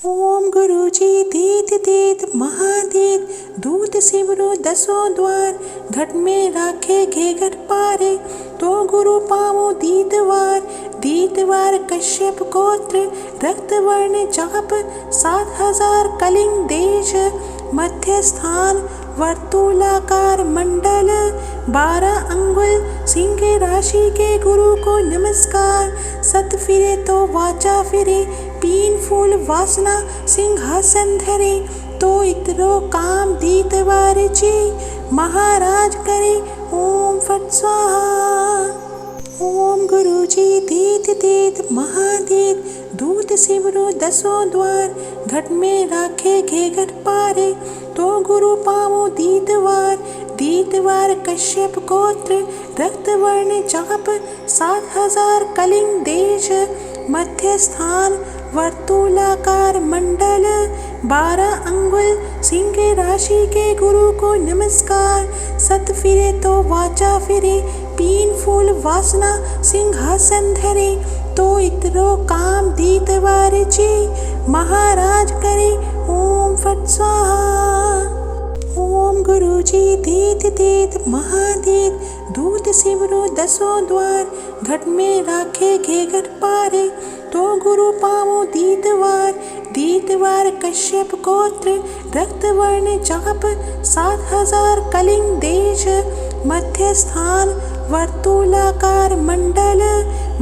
ओम गुरुजी दीत दीत महादीत दूत सिमरो दसों द्वार घट में राखे घे घट पारे तो गुरु पावो दीतवार कश्यप गोत्र रक्त वर्ण चाप 7000 कलिंग देश मध्य स्थान वर्तुलाकार मंडल 12 अंगुल सिंह राशि के गुरु को नमस्कार। सत फिरे तो वाचा फिरे पीन फूल वासना सिंहासन धरे तो इतरो काम दीतवार जी महाराज करे ओम फट स्वाहा। ओम गुरुजी दीत दीत महादीत दूत सिमरो दसों द्वार घट में राखे घे घट पारे तो गुरु पावो दीतवार कश्यप गोत्र रक्त वर्ण चाप 7000 कलिंग देश मध्य स्थान वर्तुलाकार मंडल 12 अंगुल सिंह राशि के गुरु को नमस्कार। सत फिरे तो वाचा फिरे पीन फूल वासना सिंहासन धरे तो इतरो काम दीतवार जी महाराज करे ओम फट स्वाहा। ओम गुरुजी दीत दीत महादीत दूत सिमरो दसों द्वार घट में राखे घे घट पारे तो गुरु पावो दीतवार कश्यप गोत्र रक्त वर्ण चाप 7000 कलिंग देश मध्य स्थान वर्तुलाकार मंडल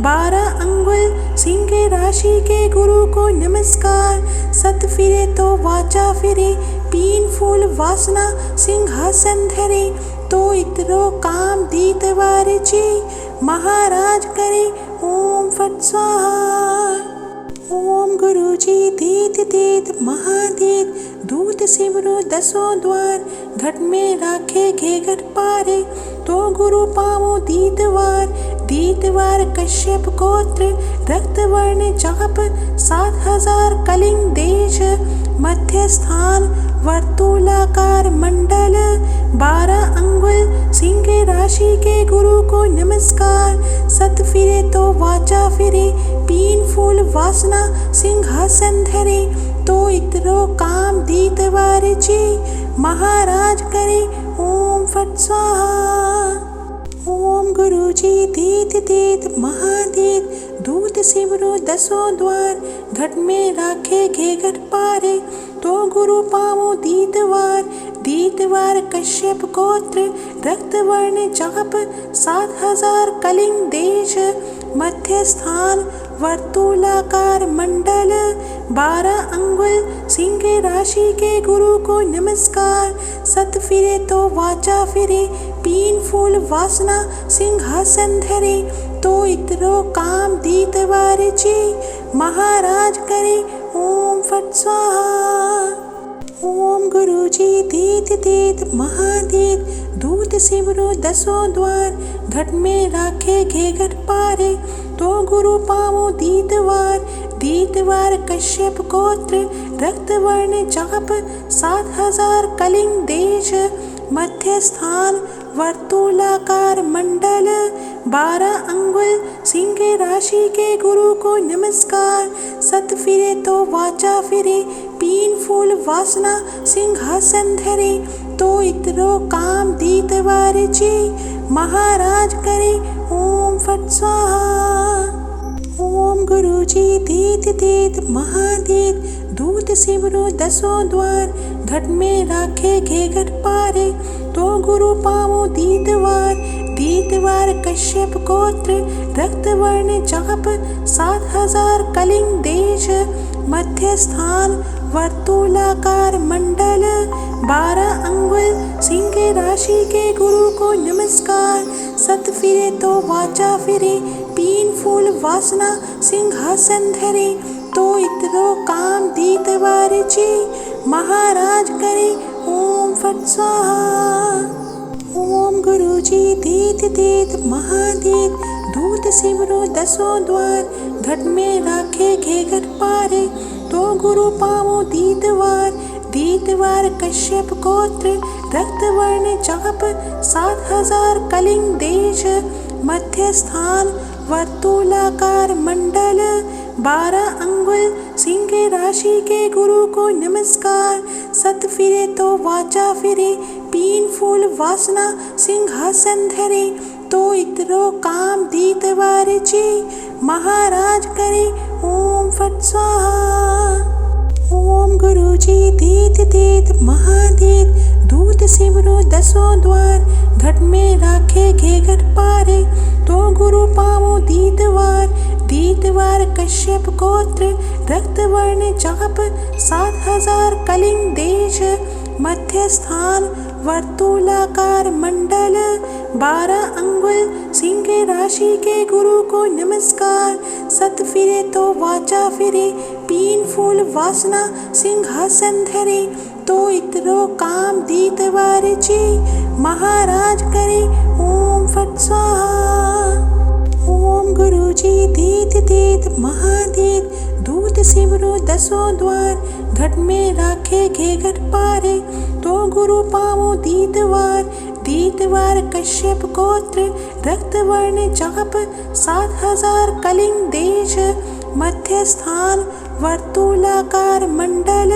12 अंगुल सिंह राशि के गुरु को नमस्कार। सत फिरे तो वाचा फिरे पीन फूल वासना सिंहासन धरे तो इतरो काम दीतवार जी महाराज करे ओम फट स्वाहा। ओम गुरुजी दीत दीत महादीत दूत सिमरो दसों द्वार घट में राखे घे घट पारे तो गुरु पावो दीतवार कश्यप गोत्र रक्त वर्ण चाप 7000 कलिंग देश मध्य स्थान वर्तुलाकार मंडल 12 अंगुल सिंह राशि के गुरु को नमस्कार। सत फिरे तो वाचा फिरे पीन फूल वासना सिंहासन धरे तो इतरो काम दीतवार जी महाराज करे ओम फट स्वाहा। ओम गुरुजी दीत दीत महादीत दूत सिमरो दसों द्वार घट में राखे घे घट पारे तो गुरु पावो दीतवार कश्यप गोत्र रक्त वर्ण चाप 7000 कलिंग देश मध्य स्थान वर्तुलाकार मंडल 12 अंगुल सिंह राशि के गुरु को नमस्कार। सत फिरे तो वाचा फिरे पीन फूल वासना सिंहासन धरे तो इतरो काम दीतवार जी महाराज करे ओम फट स्वाहा। ओम गुरुजी दीत दीत महादीत दूत सिमरो दसों द्वार घट में राखे घे घट पारे तो गुरु पावो दीतवार कश्यप गोत्र रक्त वर्ण चाप 7000 कलिंग देश मध्य स्थान वर्तुलाकार मंडल 12 अंगुल सिंह राशि के गुरु को नमस्कार। सत फिरे तो वाचा फिरे पीन फूल वासना सिंहासन धरे तो इतरो काम दीतवार जी महाराज करे ओम फट स्वाहा। ओम गुरुजी दीत दीत महादीत दूत सिमरो दसों द्वार घट में राखे घे घट पारे तो गुरु पावो दीतवार कश्यप गोत्र रक्त वर्ण चाप 7000 कलिंग देश मध्य स्थान वर्तुलाकार मंडल 12 अंगुल सिंह राशि के गुरु को नमस्कार। सत फिरे तो वाचा फिरे पीन फूल वासना सिंहासन धरे तो इतरो काम दीतवार जी महाराज करे ओम फट स्वाहा। ओम गुरुजी दीत दीत महादीत दूत सिमरो दसों द्वार घट में राखे घे घट पारे तो गुरु पावो दीतवार कश्यप गोत्र रक्त वर्ण चाप 7000 कलिंग देश मध्य स्थान वर्तुलाकार मंडल 12 अंगुल सिंह राशि के गुरु को नमस्कार। सत फिरे तो वाचा फिरे, पीन फूल वासना सिंहासन धरे, तो इतरो काम दीत वारची, महाराज करे ओम फट स्वाहा। ओम गुरुजी दीत दीत महादीत, दूत सिमरो दसों द्वार, घट में राखे घे घट पारे, तो गुरु पावो दीतवार। दीतवार कश्यप गोत्र, रक्त वर्ण चाप, 7000 कलिंग देश, मध्य स्थान वर्तुलाकार मंडल, 12 अंगुल सिंह राशि के गुरु को नमस्कार। सत फिरे तो वाचा फिरे, पीन फूल वासना सिंहासन धरे, तो इतरो काम दीत वारची, महाराज करे ओम फट स्वाहा। ओम गुरुजी दीत दीत महादीत, दूत सिमरो दसों द्वार, घट में राखे घे घट पारे, तो गुरु पावो दीतवार। दीतवार कश्यप गोत्र, रक्त वर्ण चाप, 7000 कलिंग देश, मध्य स्थान वर्तुलाकार मंडल,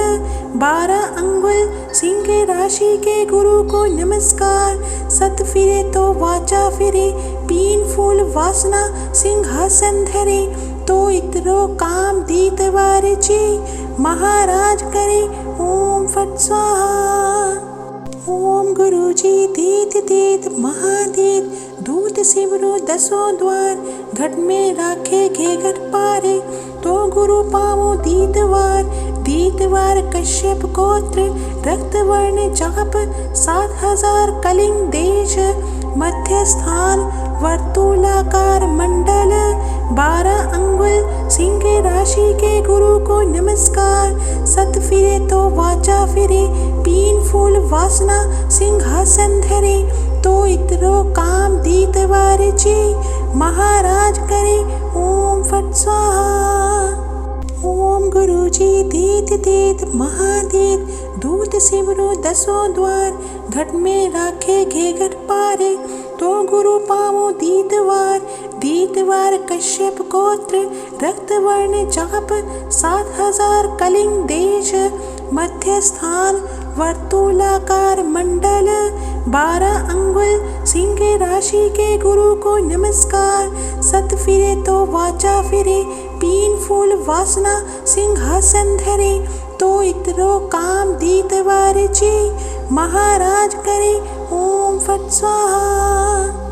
12 अंगुल सिंह राशि के गुरु को नमस्कार। सत फिरे तो वाचा फिरे, पीन फूल वासना सिंहासन धरे, तो इतरो काम दीत वारची, महाराज करे ओम फट स्वाहा। ओम गुरुजी दीत दीत महादीत, दूत सिमरो दसों द्वार, घट में राखे घे घट पारे, तो गुरु पावो दीतवार। दीतवार कश्यप गोत्र, रक्त वर्ण चाप, 7000 कलिंग देश, मध्य स्थान वर्तुलाकार मंडल, 12 अंगुल सिंह राशि के गुरु को नमस्कार। सत फिरे तो वाचा फिरे, पीन फूल वासना सिंहासन धरे, तो इतरो काम दीत वारची, महाराज करे ओम फट स्वाहा। ओम गुरुजी दीत दीत महादीत, दूत सिमरो दसों द्वार, घट में राखे घे घट पारे, तो गुरु पावो दीतवार। दीतवार कश्यप गोत्र, रक्त वर्ण चाप, 7000 कलिंग देश, मध्य स्थान वर्तुलाकार मंडल, 12 अंगुल सिंह राशि के गुरु को नमस्कार। सत फिरे तो वाचा फिरे, पीन फूल वासना सिंहासन धरे, तो इतरो काम दीत वारची, महाराज करे ओम फट स्वाहा।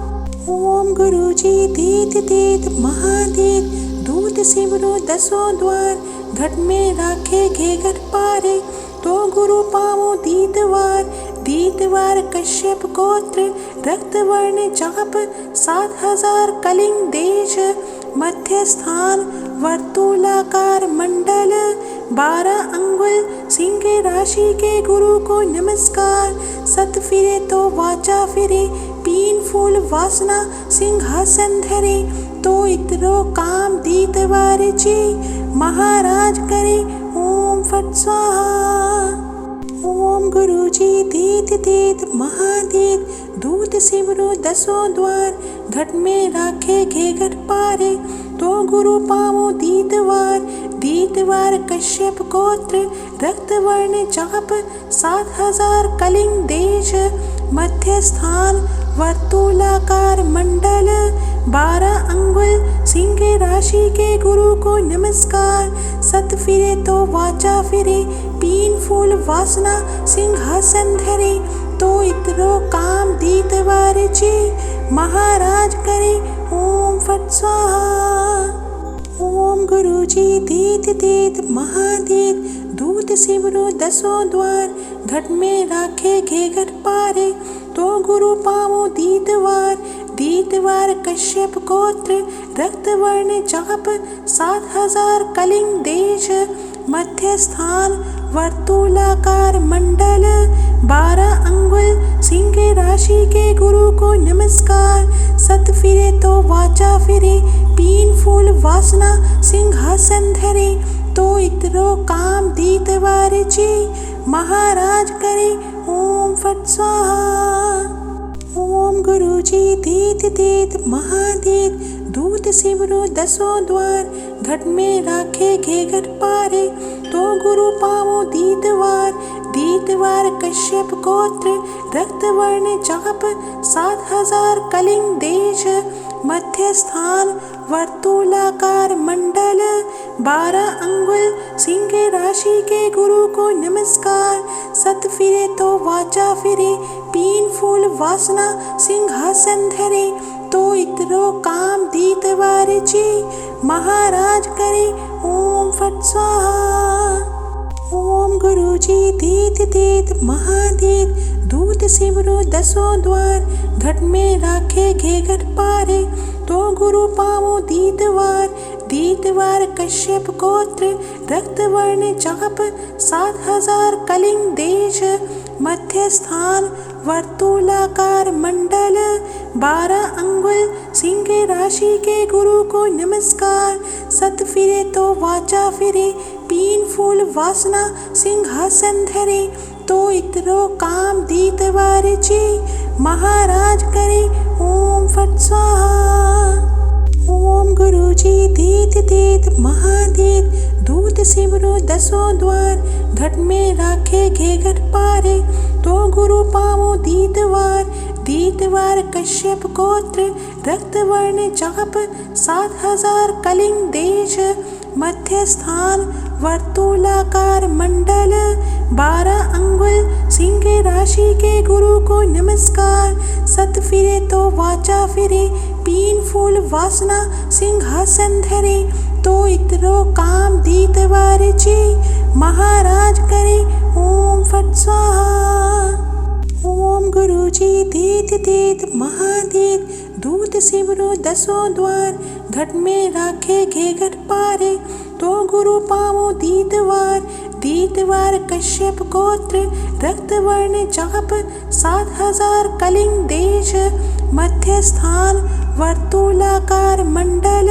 ओम गुरुजी दीत दीत महादीत, दूत सिमरो दसों द्वार, घट में राखे घे घट पारे, तो गुरु पावो दीतवार। दीतवार कश्यप गोत्र, रक्त वर्ण चाप, 7000 कलिंग देश, मध्य स्थान वर्तुलाकार मंडल, 12 अंगुल सिंह राशि के गुरु को नमस्कार। सत फिरे तो वाचा फिरे, पीन फूल वासना सिंहासन धरे, तो इतरो काम दीत वारची, महाराज करे ओम फट स्वाहा। ओम गुरुजी दीत दीत महादीत, दूत सिमरो दसों द्वार, घट में राखे घे घट पारे, तो गुरु पावो दीतवार। दीतवार कश्यप गोत्र, रक्त वर्ण चाप, 7000 कलिंग देश, मध्य स्थान वर्तुलाकार मंडल, 12 अंगुल सिंह राशि के गुरु को नमस्कार। सत फिरे तो वाचा फिरे, पीन फूल वासना सिंहासन धरे, तो इतरो काम दीत वारची, महाराज करे ओम फट स्वाहा। ओम गुरुजी दीत दीत महादीत, दूत सिमरो दसों द्वार, घट में राखे घे घट पारे, तो गुरु पावो दीतवार। दीतवार कश्यप गोत्र, रक्त वर्ण चाप, 7000 कलिंग देश, मध्य स्थान वर्तुलाकार मंडल, 12 अंगुल सिंह राशि के गुरु को नमस्कार। सत फिरे तो वाचा फिरे, पीन फूल वासना सिंहासन धरे, तो इतरो काम दीत वारची, महाराज करे ओम फट स्वाहा। ओम गुरुजी दीत दीत महादीत, दूत सिमरो दसों द्वार, घट में राखे घे घट पारे, तो गुरु पावो दीतवार, दीतवार कश्यप गोत्र, रक्त वर्ण चाप 7000 कलिंग देश, मध्य स्थान वर्तुलाकार मंडल, 12 अंगुल सिंह राशि के गुरु को नमस्कार, सत फिरे तो वाचा फिरे, पीन फूल वासना सिंहासन धरे, तो इतरो काम दीतवार जी, महाराज करे ओम फट स्वाहा। ओम गुरु जी दीत दीत महादीत, दूत सिमरो दसों द्वार, घट में राखे घे घट पारे, तो गुरु पावो दीतवार, दीतवार कश्यप गोत्र, रक्त वर्ण चाप 7000 कलिंग देश, मध्य स्थान वर्तुलाकार मंडल, 12 अंगुल सिंह राशि के गुरु को नमस्कार, सत फिरे तो वाचा फिरे, पीन फूल वासना सिंहासन धरे, तो इतरो काम दीतवार जी, महाराज करे ओम फट स्वाहा। ओम गुरु जी दीत दीत महादीत, दूत सिमरो दसों द्वार, घट में राखे घे घट पारे, तो गुरु पावो दीतवार, दीतवार कश्यप गोत्र, रक्त वर्ण चाप 7000 कलिंग देश, मध्य स्थान वर्तुलाकार मंडल, 12 अंगुल सिंह राशि के गुरु को नमस्कार, सत फिरे तो वाचा फिरे, पीन फूल वासना सिंहासन धरे, तो इतरो काम दीतवार जी, महाराज करे ओम फट स्वाहा। ओम गुरु जी दीत दीत महादीत, दूत सिमरो दसों द्वार, घट में राखे घे घट पारे, तो गुरु पावो दीतवार, दीतवार कश्यप गोत्र, रक्त वर्ण चाप 7000 कलिंग देश, मध्य स्थान वर्तुलाकार मंडल,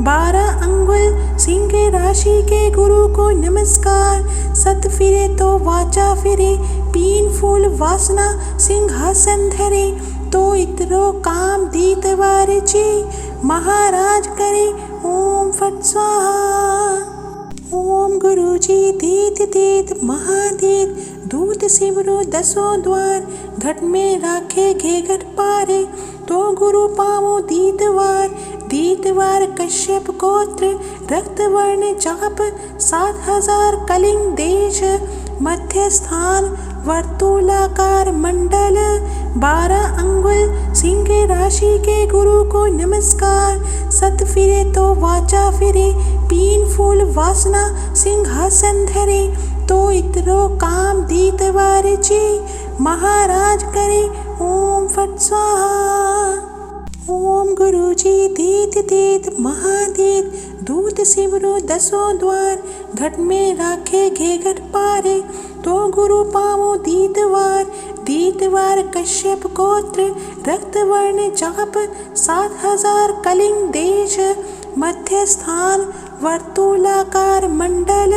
12 अंगुल सिंह राशि के गुरु को नमस्कार, सत फिरे तो वाचा फिरे, पीन फूल वासना सिंहासन धरे, तो इतरो काम दीतवार जी, महाराज करे ओम फट स्वाहा। ओम गुरु जी दीत दीत महादीत, दूत सिमरो दसों द्वार, घट में राखे घे घट पारे, तो गुरु पावो दीतवार, दीतवार कश्यप गोत्र, रक्त वर्ण चाप 7000 कलिंग देश, मध्य स्थान वर्तुलाकार मंडल, 12 अंगुल सिंह राशि के गुरु को नमस्कार, सत फिरे तो वाचा फिरे, पीन फूल वासना सिंहासन धरे, तो इतरो काम दीतवार जी, महाराज करे ओम फट स्वाहा। ओम गुरु जी दीत दीत महादीत, दूत सिमरो दसों द्वार, घट में राखे घे घट पारे, तो गुरु पावो दीतवार, दीतवार कश्यप गोत्र, रक्त वर्ण चाप 7000 कलिंग देश, मध्य स्थान वर्तुलाकार मंडल,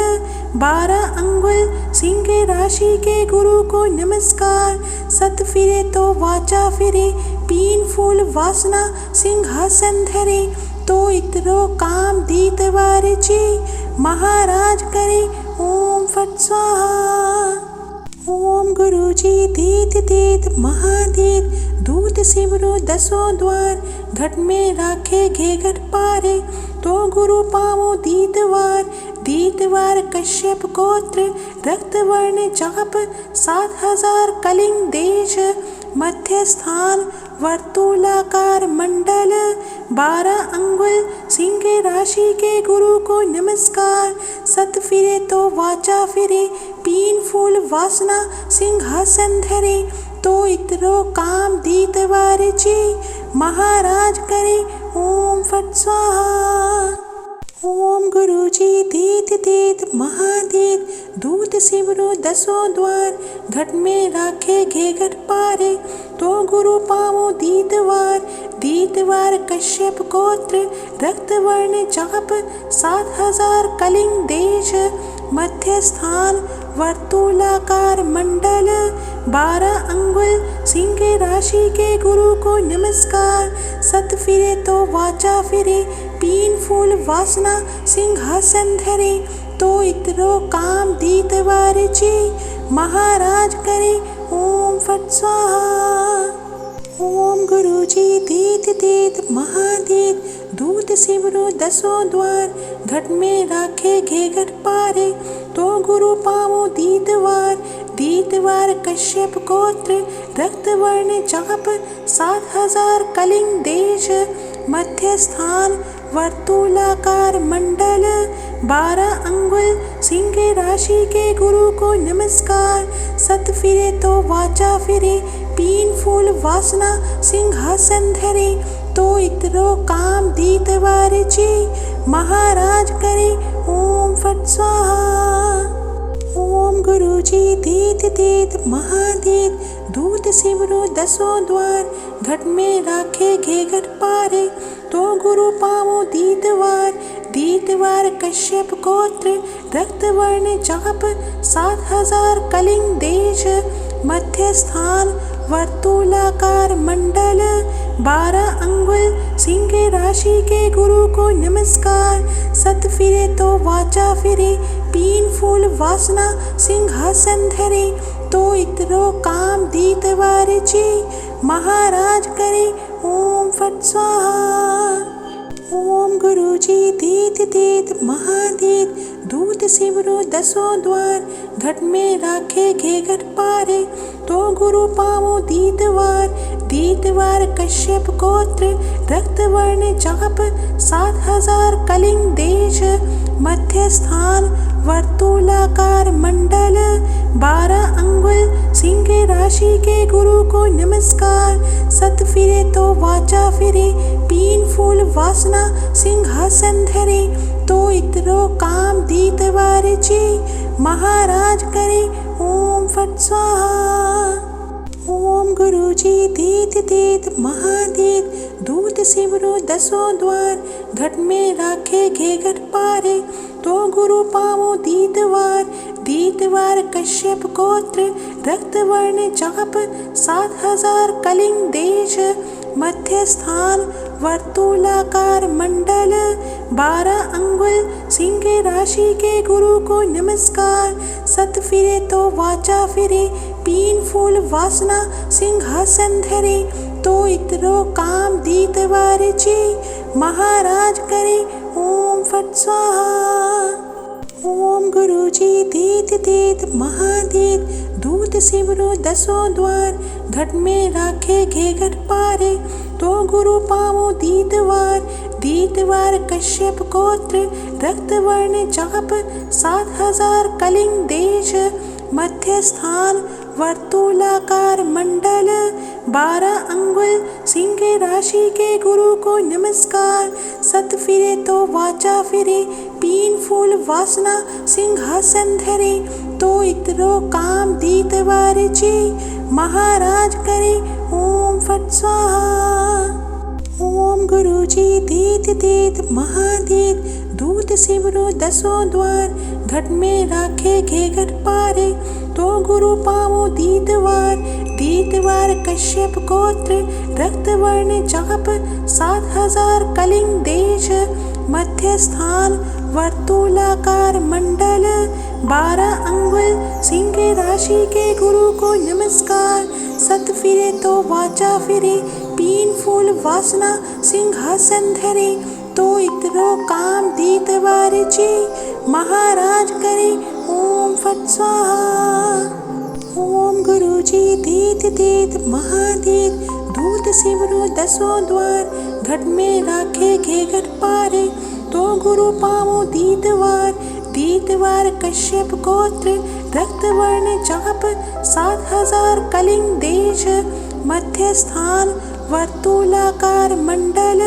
12 अंगुल सिंह राशि के गुरु को नमस्कार, सत फिरे तो वाचा फिरे, पीन फूल वासना सिंहासन धरे, तो इतरो काम दीतवार जी, महाराज करे ओम फट स्वाहा। ओम गुरु जी दीत दीत महादीत, दूत सिमरो दसों द्वार, घट में राखे घे घट पारे, तो गुरु पावो दीतवार, दीतवार कश्यप गोत्र, रक्त वर्ण चाप 7000 कलिंग देश, मध्य स्थान वर्तुलाकार मंडल, 12 अंगुल सिंह राशि के गुरु को नमस्कार, सत फिरे तो वाचा फिरे, पीन फूल वासना सिंहासन धरे, तो इतरो काम दीतवार जी, महाराज करे ओम फट स्वाहा। ओम गुरु जी दीत दीत महादीत, दूत सिमरो दसों द्वार, घट में राखे घे घट पारे, तो गुरु पावो दीतवार, दीतवार कश्यप गोत्र, रक्त वर्ण चाप 7000 कलिंग देश, मध्य स्थान वर्तुलाकार मंडल 12 अंगुल सिंह राशि के गुरु को नमस्कार। सत फिरे तो वाचा फिरे पीन फूल वासना सिंहासन धरे तो इतरो काम दीत वारिची महाराज करे ओम फट स्वाहा। ओम गुरुजी दीत दीत महादीत दूत सिमरो दसों द्वार घट में राखे घे घट पारे तो गुरु पावो दीतवार कश्यप गोत्र रक्त वर्ण चाप 7000 कलिंग देश मध्य स्थान वर्तुलाकार मंडल 12 अंगुल सिंह राशि के गुरु को नमस्कार। सत फिरे तो वाचा फिरे पीन फूल वासना सिंहासन धरे तो इतरो काम दीत वारिची महाराज करे ओम फट स्वाहा। ओम गुरुजी दीत दीत महादीत दूत सिमरो दसों द्वार घट में राखे घे घट पारे तो गुरु पावो दीतवार कश्यप गोत्र रक्त वर्ण चाप 7000 कलिंग देश मध्य स्थान वर्तुलाकार मंडल 12 अंगुल सिंह राशि के गुरु को नमस्कार। सत फिरे तो वाचा फिरे पीन फूल वासना सिंहासन धरे तो इतरो काम दीत वारिची महाराज करे ओम फट स्वाहा। ओम गुरुजी दीत दीत महादीत दूत सिमरो दसों द्वार घट में राखे घे घट पारे तो गुरु पावो दीतवार कश्यप गोत्र रक्त वर्ण चाप 7000 कलिंग देश मध्य स्थान वर्तुलाकार मंडल 12 अंगुल सिंह राशि के गुरु को नमस्कार। सत फिरे तो वाचा फिरे पीन फूल वासना सिंहासन धरे तो इतरो काम दीत वारिची महाराज करे ओम फट स्वाहा। ओम गुरुजी दीत दीत महादीत दूत सिमरो दसों द्वार घट में राखे घे घट पारे तो गुरु पावो दीतवार कश्यप गोत्र रक्त वर्ण चाप 7000 कलिंग देश मध्य स्थान वर्तुलाकार मंडल 12 अंगुल सिंह राशि के गुरु को नमस्कार। सत फिरे तो वाचा फिरे पीन फूल वासना सिंहासन धरे तो इतरो काम दीत वारिची महाराज करे ओम फट स्वाहा। ओम गुरुजी दीत दीत महादीत दूत सिमरो दसों द्वार घट में राखे घे घट पारे तो गुरु पावो दीतवार कश्यप गोत्र रक्त वर्ण चाप 7000 कलिंग देश मध्य स्थान वर्तुलाकार मंडल 12 अंगुल सिंह राशि के गुरु को नमस्कार। सत फिरे तो वाचा फिरे पीन फूल वासना सिंहासन धरे तो इतरो काम दीत वारिची महाराज करे ओम फट स्वाहा। ओम गुरुजी दीत दीत महादीत दूत सिमरो दसों द्वार घट में राखे घे घट पारे तो गुरु पावो दीतवार कश्यप गोत्र रक्त वर्ण चाप 7000 कलिंग देश मध्य स्थान वर्तुलाकार मंडल 12 अंगुल सिंह राशि के गुरु को नमस्कार। सत फिरे तो वाचा फिरे पीन फूल वासना सिंहासन धरे तो इतरो काम दीत वारिची महाराज करे ओम फट स्वाहा। ओम गुरुजी दीत दीत महादीत दूत सिमरो दसों द्वार घट में राखे घे घट पारे तो गुरु पावो दीतवार कश्यप गोत्र रक्त वर्ण चाप 7000 कलिंग देश मध्य स्थान वर्तुलाकार मंडल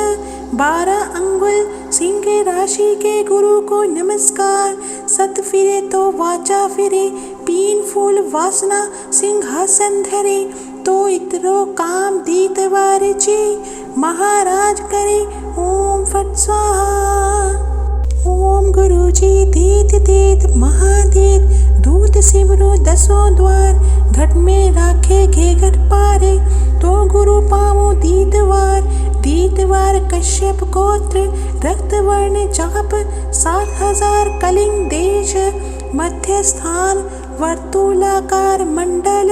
12 अंगुल सिंह राशि के गुरु को नमस्कार। सत फिरे तो वाचा फिरे पीन फूल वासना सिंहासन धरे तो इतरो काम दीत वारिची महाराज करे ओम फट स्वाहा। ओम गुरुजी दीत दीत महादीत दूत सिमरो दसों द्वार घट में राखे घे घट पारे तो गुरु पावो दीतवार कश्यप गोत्र रक्त वर्ण चाप 7000 कलिंग देश मध्य स्थान वर्तुलाकार मंडल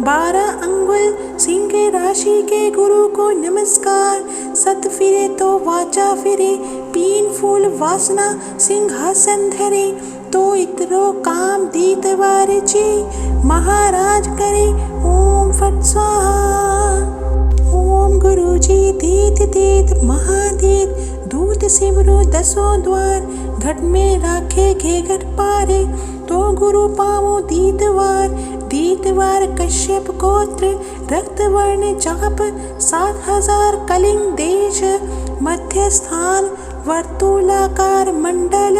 12 अंगुल सिंह राशि के गुरु को नमस्कार। सत फिरे तो वाचा फिरे पीन फूल वासना सिंहासन धरे तो इतरो काम दीतवार जी महाराज करे ओम फट स्वाहा। ओम गुरुजी दीत दीत महादीत दूत सिमरो दसों द्वार घट में राखे घे घट पारे तो गुरु पावो दीतवार कश्यप गोत्र रक्त वर्ण चाप 7000 कलिंग देश मध्य स्थान वर्तुलाकार मंडल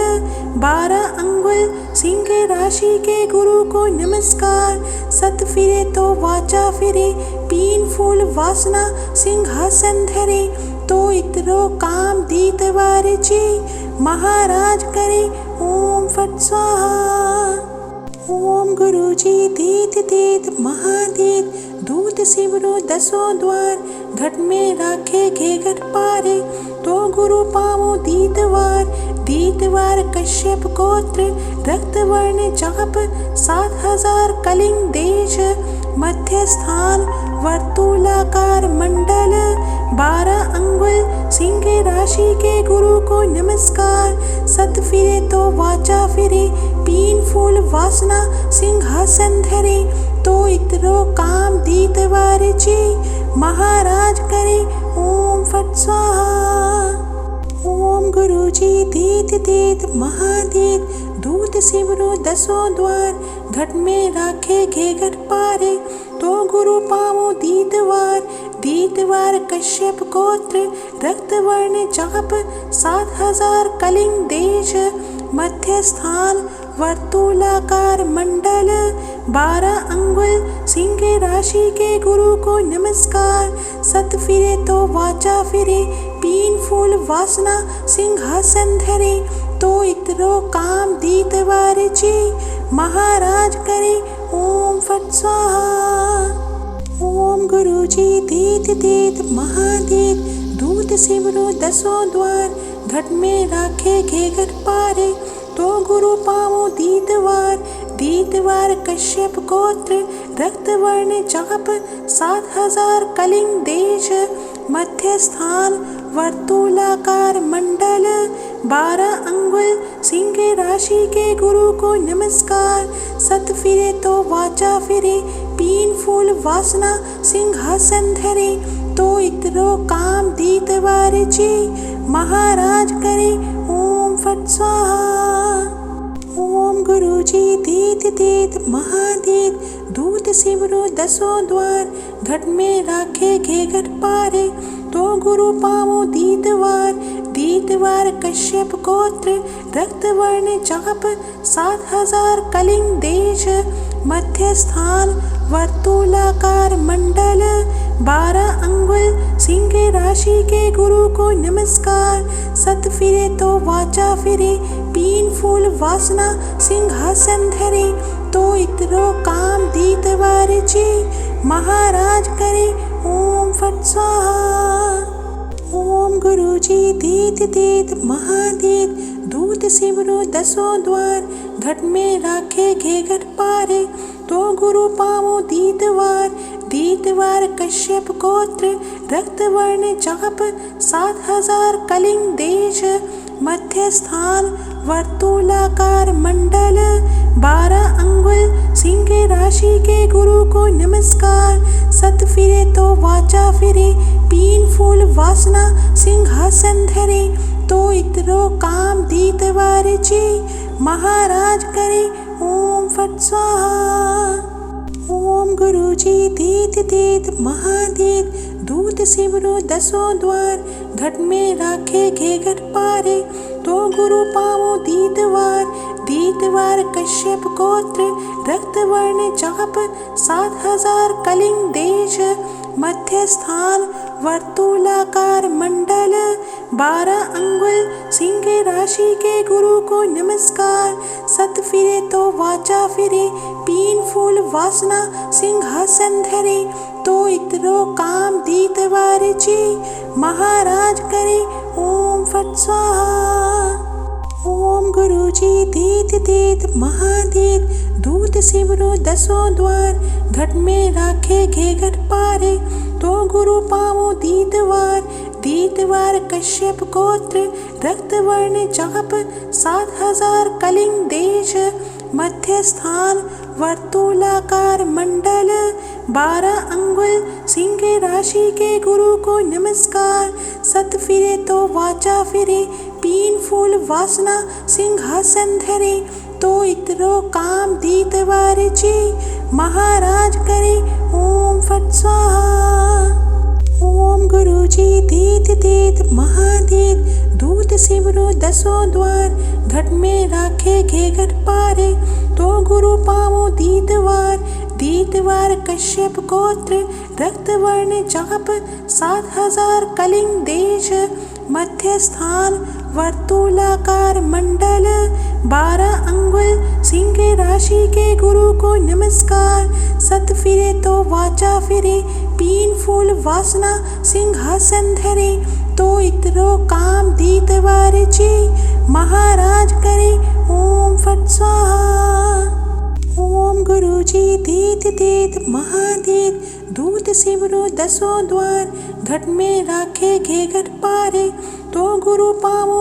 12 अंगुल सिंह राशि के गुरु को नमस्कार। सत फिरे तो वाचा फिरे पीन फूल वासना सिंहासन धरे तो इतरो काम दीतवार जी महाराज करे ओम फट स्वाहा। ओम गुरुजी दीत दीत महादीत दूत सिमरो दसों द्वार घट में राखे घे घट पारे तो गुरु पावो दीतवार कश्यप गोत्र रक्त वर्ण चाप 7000 कलिंग देश मध्य स्थान वर्तुलाकार मंडल 12 अंगुल सिंह राशि के गुरु को नमस्कार। सत फिरे तो वाचा फिरे पीन फूल वासना सिंहासन धरे तो इतरो काम दीतवार जी महाराज करे ओम फट स्वाहा। ओम गुरुजी दीत दीत महादीत दूत सिमरो दसों द्वार घट में राखे घे घट पारे तो गुरु पावो दीतवार कश्यप गोत्र रक्त वर्ण चाप 7000 कलिंग देश मध्य स्थान वर्तुलाकार मंडल 12 अंगुल सिंह राशि के गुरु को नमस्कार। सत फिरे तो वाचा फिरे पीन फूल वासना सिंहासन धरे तो इतरो काम दीतवार जी महाराज करे ओम फट स्वाहा। ओम गुरुजी दीत दीत महादीत दूत सिमरो दसों द्वार घट में राखे घे घट पारे तो गुरु पावो दीतवार कश्यप गोत्र रक्त वर्ण चाप 7000 कलिंग देश मध्य स्थान वर्तुलाकार मंडल 12 अंगुल सिंह राशि के गुरु को नमस्कार। सत फिरे तो वाचा फिरे पीन फूल वासना सिंहासन धरे तो इतरो काम दीतवार जी महाराज करे ओम फट स्वाहा। ओम गुरुजी दीत दीत महादीत दूत सिमरो दसों द्वार घट में राखे घे घट पारे तो गुरु पावो दीतवार कश्यप गोत्र रक्त वर्ण चाप 7000 कलिंग देश मध्य स्थान वर्तुलाकार मंडल 12 अंगुल सिंह राशि के गुरु को नमस्कार। सत फिरे तो वाचा फिरे पीन फूल वासना सिंहासन धरे तो इतरो काम दीतवार जी महाराज करे ओम फट स्वाहा। ओम गुरुजी दीत दीत महादीत दूत सिमरो दसों द्वार घट में राखे घे घट पारे तो गुरु पावो दीतवार कश्यप गोत्र रक्त वर्ण चाप 7000 कलिंग देश मध्य स्थान वर्तुलाकार मंडल 12 अंगुल सिंह राशि के गुरु को नमस्कार। सत फिरे तो वाचा फिरे पीन फूल वासना सिंहासन धरे तो इतरो काम दीतवार जी महाराज करे ओम फट स्वाहा। ओम गुरुजी दीत दीत महादीत दूत सिमरो दसों द्वार घट में राखे घे घट पारे तो गुरु पावो दीतवार कश्यप गोत्र रक्त वर्ण चाप 7000 कलिंग देश मध्य स्थान वर्तुलाकार मंडल 12 अंगुल सिंह राशि के गुरु को नमस्कार। सत फिरे तो वाचा फिरे पीन फूल वासना सिंहासन धरे तो इतरो काम दीत वारची महाराज करे ओम फट स्वाहा। ओम गुरुजी दीत दीत महादीत दूत सिमरो दसों द्वार घट में राखे घे घट पारे तो गुरु पावो दीतवार कश्यप गोत्र रक्त वर्ण चाप 7000 कलिंग देश मध्य स्थान वर्तुलाकार मंडल 12 अंगुल सिंह राशि के गुरु को नमस्कार। सत फिरे तो वाचा फिरे पीन फूल वासना सिंहासन धरे तो इतरो काम दीत वारची महाराज करे ओम फट स्वाहा। ओम गुरुजी दीत दीत महादीत दूत सिमरो दसों द्वार घट में राखे घे घट पारे तो गुरु पावो दीतवार कश्यप गोत्र रक्त वर्ण चाप 7000 कलिंग देश मध्य स्थान वर्तुलाकार मंडल 12 अंगुल सिंह राशि के गुरु को नमस्कार। सत फिरे तो वाचा फिरे पीन फूल वासना सिंहासन धरे तो इतरो काम दीत वारची महाराज करे ओम फट स्वाहा। ओम गुरुजी दीत दीत महादीत दूत सिमरो दसों द्वार घट में राखे घे घट पारे तो गुरु पावो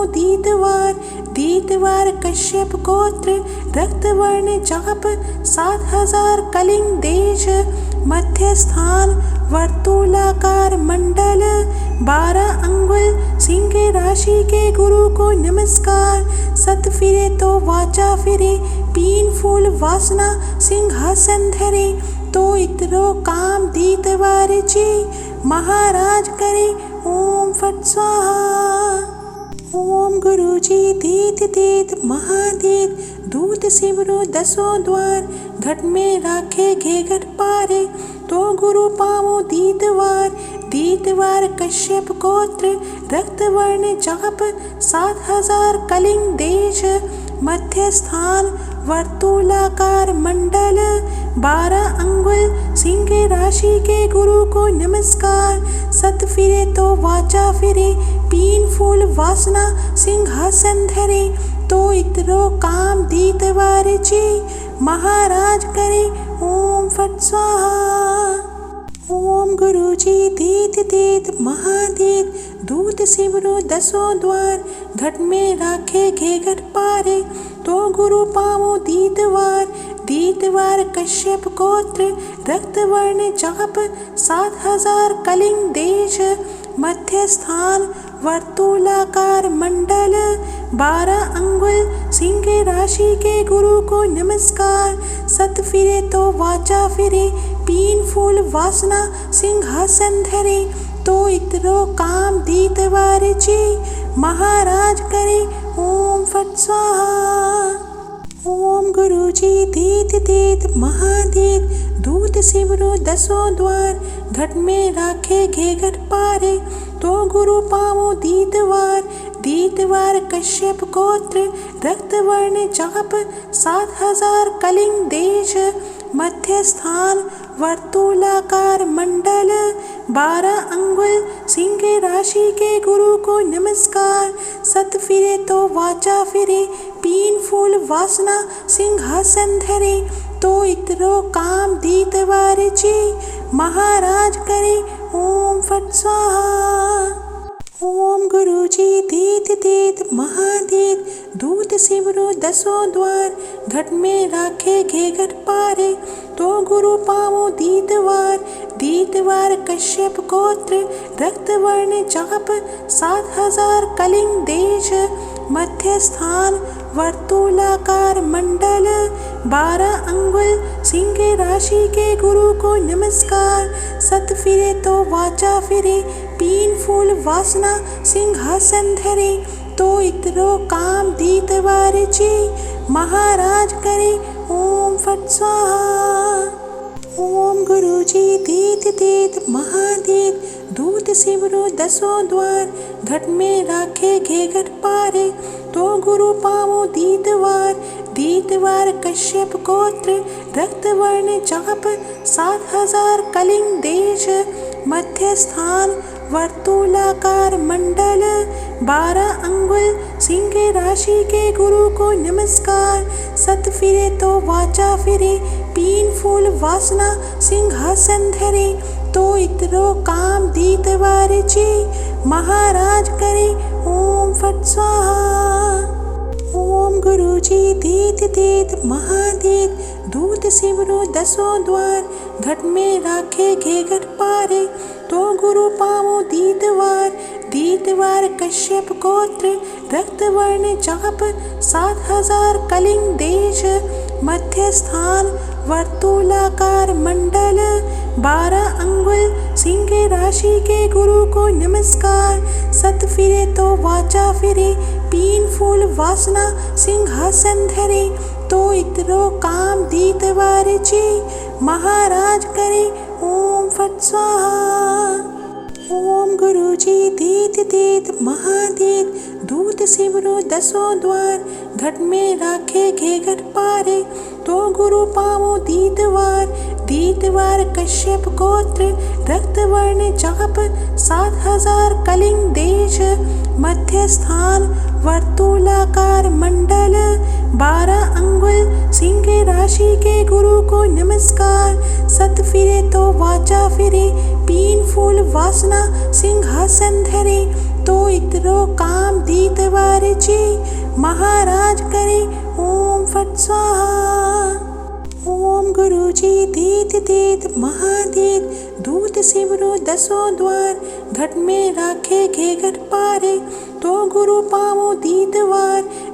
दीतवार कश्यप गोत्र रक्त वर्ण चाप 7000 कलिंग देश मध्य स्थान वर्तुलाकार मंडल 12 अंगुल सिंह राशि के गुरु को नमस्कार। सत फिरे तो वाचा फिरे पीन फूल वासना सिंहासन धरे तो इतरो काम दीत वारची महाराज करे ओम फट स्वाहा। ओम गुरुजी दीत दीत महादीत दूत सिमरो दसों द्वार घट में राखे घे घट पारे तो गुरु पावो दीतवार कश्यप गोत्र रक्त वर्ण चाप 7000 कलिंग देश मध्य स्थान वर्तुलाकार मंडल 12 अंगुल सिंह राशि के गुरु को नमस्कार। सत फिरे तो वाचा फिरे पीन फूल वासना सिंहासन धरे तो इतरो काम दीत वारची महाराज करे ओम फट स्वाहा। ओम गुरुजी दीत दीत महादीत दूत सिमरो दसों द्वार घट में राखे घे घट पारे तो गुरु पावो दीतवार कश्यप गोत्र रक्त वर्ण चाप 7000 कलिंग देश मध्य स्थान वर्तुलाकार मंडल 12 अंगुल सिंह राशि के गुरु को नमस्कार। सत फिरे तो वाचा फिरे पीन फूल वासना सिंहासन धरे तो इतरो काम दीत वारची महाराज करे ओम फट स्वाहा। ओम गुरुजी दीत दीत महादीत दूत सिमरो दसों द्वार घट में राखे घे घट पारे तो गुरु पावो दीतवार कश्यप गोत्र रक्त वर्ण चाप 7000 कलिंग देश मध्य स्थान वर्तुलाकार मंडल 12 अंगुल सिंह राशि के गुरु को नमस्कार। सत फिरे तो वाचा फिरे पीन फूल वासना सिंहासन धरे तो इतरो काम दीत वारची महाराज करे ओम फट स्वाहा। ओम गुरुजी दीत दीत महादीत दूत सिमरो दसों द्वार घट में राखे घे घट पारे तो गुरु पावो दीतवार कश्यप गोत्र रक्त वर्ण चाप 7000 कलिंग देश मध्य स्थान वर्तुलाकार मंडल 12 अंगुल सिंह राशि के गुरु को नमस्कार। सत फिरे तो वाचा फिरे पीन फूल वासना सिंहासन धरे तो इतरो काम दीत वारची महाराज करे ओम फट स्वाहा। ओम गुरुजी दीत दीत महादीत दूत सिमरो दसों द्वार घट में राखे घे घट पारे तो गुरु पावो दीतवार कश्यप गोत्र रक्त वर्ण चाप 7000 कलिंग देश मध्य स्थान वर्तुलाकार मंडल 12 अंगुल सिंह राशि के गुरु को नमस्कार। सत फिरे तो वाचा फिरे पीन फूल वासना सिंहासन धरे तो इतरो काम दीतवार जी महाराज करे ओम फट स्वाहा। ओम गुरुजी दीत दीत महादीत दूत सिमरो दसों द्वार घट में राखे घे घट पारे तो गुरु पावो दीतवार कश्यप गोत्र रक्त वर्ण चाप 7000 कलिंग देश मध्य स्थान वर्तुलाकार मंडल 12 अंगुल सिंह राशि के गुरु को नमस्कार। सत फिरे तो वाचा फिरे पीन फूल वासना सिंहासन धरे तो इतरो काम दीतवार जी महाराज करे ओम फट स्वाहा। ओम गुरुजी दीत दीत महादीत दूत सिमरो दसों द्वार घट में राखे घे घट पारे तो गुरु पावो दीतवार कश्यप गोत्र रक्त वर्ण चाप 7000 कलिंग देश मध्य स्थान वर्तुलाकार मंडल 12 अंगुल सिंह राशि के गुरु को नमस्कार। सत फिरे तो वाचा फिरे पीन फूल वासना सिंहासन धरे तो इतरो काम दीतवार जी महाराज करे ओम फट स्वाहा। ओम गुरुजी दीत दीत महादीत दूत सिमरो दसों द्वार घट में राखे घे घट पारे तो गुरु पावो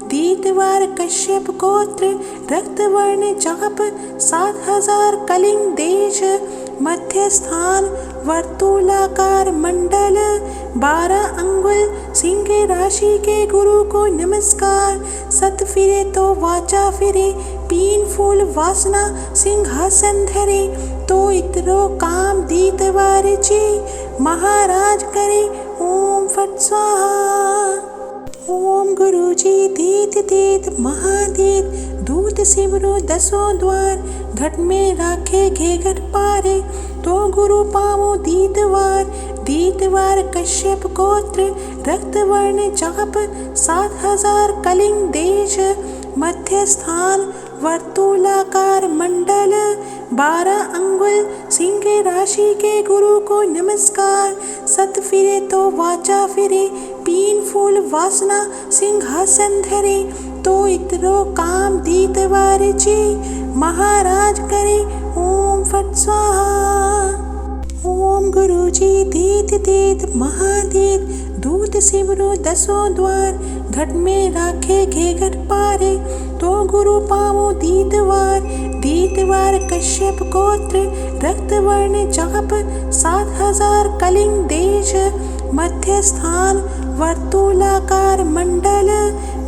दीतवार कश्यप गोत्र रक्त वर्ण चाप 7000 कलिंग देश मध्य स्थान वर्तुलाकार मंडल 12 अंगुल सिंह राशि के गुरु को नमस्कार। सत फिरे तो वाचा फिरे पीन फूल वासना सिंहासन धरे तो इतरो काम दीतवार जी महाराज करे ओम फट स्वाहा। ओम गुरुजी दीत दीत महादीत दूत सिमरो दसों द्वार घट में राखे घे घट पारे तो गुरु पावो दीतवार कश्यप गोत्र रक्त वर्ण चाप 7000 कलिंग देश मध्य स्थान वर्तुलाकार मंडल 12 अंगुल सिंह राशि के गुरु को नमस्कार। सत फिरे तो वाचा फिरे पीन फूल वासना सिंहासन धरे तो इतरो काम दीतवार जी महाराज करे ओम फट स्वाहा। ओम गुरुजी दीत दीत महादीत दूत सिमरो दसों द्वार घट में राखे घे घट पारे तो गुरु पावो दीतवार कश्यप गोत्र रक्त वर्ण चाप 7000 कलिंग देश मध्य स्थान वर्तुलाकार मंडल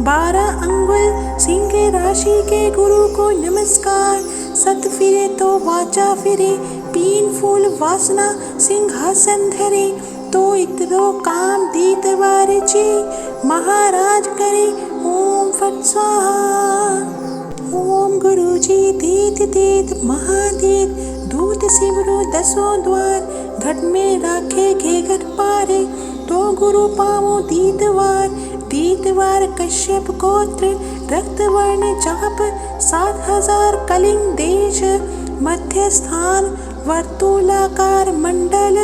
12 अंगुल सिंह राशि के गुरु को नमस्कार। सत फिरे तो वाचा फिरे पीन फूल वासना सिंहासन धरे तो इतरो काम दीतवार जी महाराज करे ओम फट स्वाहा। ओम गुरुजी दीत दीत महादीत दूत सिमरो दसों द्वार घट में राखे घे घट पारे तो गुरु पावो दीतवार कश्यप गोत्र रक्त वर्ण चाप 7000 कलिंग देश मध्य स्थान वर्तुलाकार मंडल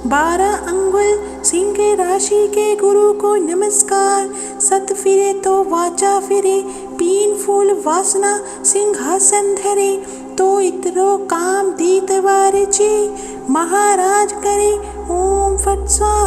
12 अंगुल सिंह राशि के गुरु को नमस्कार। सत फिरे तो वाचा फिरे पीन फूल वासना सिंहासन धरे तो इतरो काम दीतवार जी महाराज करे ओम फट स्वाहा।